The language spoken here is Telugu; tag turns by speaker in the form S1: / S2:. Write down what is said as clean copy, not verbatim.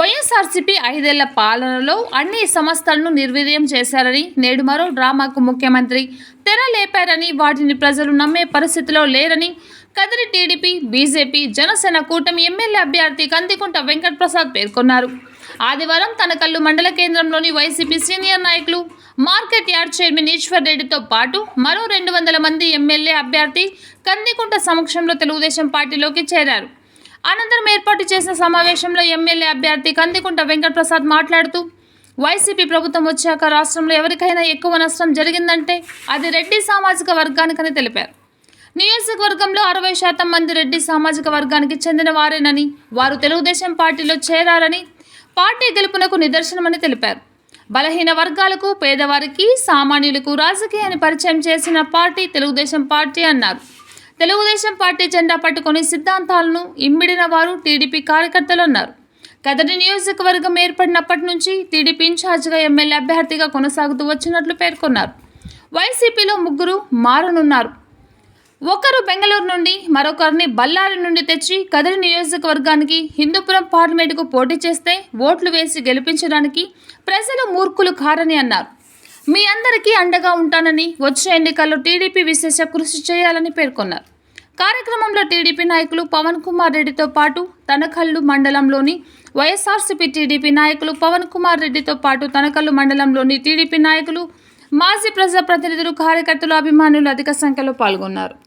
S1: వైఎస్ఆర్సీపీ 5 ఏళ్ల పాలనలో అన్ని సంస్థలను నిర్వీర్యం చేశారని, నేడు మరో డ్రామాకు ముఖ్యమంత్రి తెర లేపారని, వాటిని ప్రజలు నమ్మే పరిస్థితిలో లేరని కదిరి టీడీపీ, బీజేపీ, జనసేన కూటమి ఎమ్మెల్యే అభ్యర్థి కందికుంట వెంకటప్రసాద్ పేర్కొన్నారు. ఆదివారం తనకల్లు మండల కేంద్రంలోని వైసీపీ సీనియర్ నాయకులు, మార్కెట్ యార్డ్ చైర్మన్ ఈశ్వర్ రెడ్డితో పాటు మరో 200 మంది ఎమ్మెల్యే అభ్యర్థి కందికుంట సమక్షంలో తెలుగుదేశం పార్టీలోకి చేరారు. అనంతరం ఏర్పాటు చేసిన సమావేశంలో ఎమ్మెల్యే అభ్యర్థి కందికుంట వెంకటప్రసాద్ మాట్లాడుతూ, వైసీపీ ప్రభుత్వం వచ్చాక రాష్ట్రంలో ఎవరికైనా ఎక్కువ నష్టం జరిగిందంటే అది రెడ్డి సామాజిక వర్గానికని తెలిపారు. నియోజకవర్గంలో 60% మంది రెడ్డి సామాజిక వర్గానికి చెందిన వారేనని, వారు తెలుగుదేశం పార్టీలో చేరారని, పార్టీ గెలుపునకు నిదర్శనమని తెలిపారు. బలహీన వర్గాలకు, పేదవారికి, సామాన్యులకు రాజకీయాన్ని పరిచయం చేసిన పార్టీ తెలుగుదేశం పార్టీ అన్నారు. తెలుగుదేశం పార్టీ జెండా పట్టుకుని సిద్ధాంతాలను ఇమ్మిడిన వారు టీడీపీ కార్యకర్తలు అన్నారు. కదిరి నియోజకవర్గం ఏర్పడినప్పటి నుంచి టీడీపీ ఇన్ఛార్జిగా ఎమ్మెల్యే అభ్యర్థిగా కొనసాగుతూ వచ్చినట్లు పేర్కొన్నారు. వైసీపీలో 3 మారనున్నారు. ఒకరు బెంగళూరు నుండి, మరొకరిని బళ్ళారి నుండి తెచ్చి కదిరి నియోజకవర్గానికి హిందూపురం పార్లమెంటుకు పోటీ చేస్తే ఓట్లు వేసి గెలిపించడానికి ప్రజలు మూర్ఖులు కారని అన్నారు. మీ అందరికీ అండగా ఉంటానని, వచ్చే ఎన్నికల్లో టీడీపీ విశేష కృషి చేయాలని పేర్కొన్నారు. కార్యక్రమంలో టీడీపీ నాయకులు పవన్ కుమార్ రెడ్డితో పాటు తనకల్లు మండలంలోని వైఎస్ఆర్సీపీ టీడీపీ నాయకులు పవన్ కుమార్ రెడ్డితో పాటు తనకల్లు మండలంలోని టీడీపీ నాయకులు, మాజీ ప్రజాప్రతినిధులు, కార్యకర్తలు, అభిమానులు అధిక సంఖ్యలో పాల్గొన్నారు.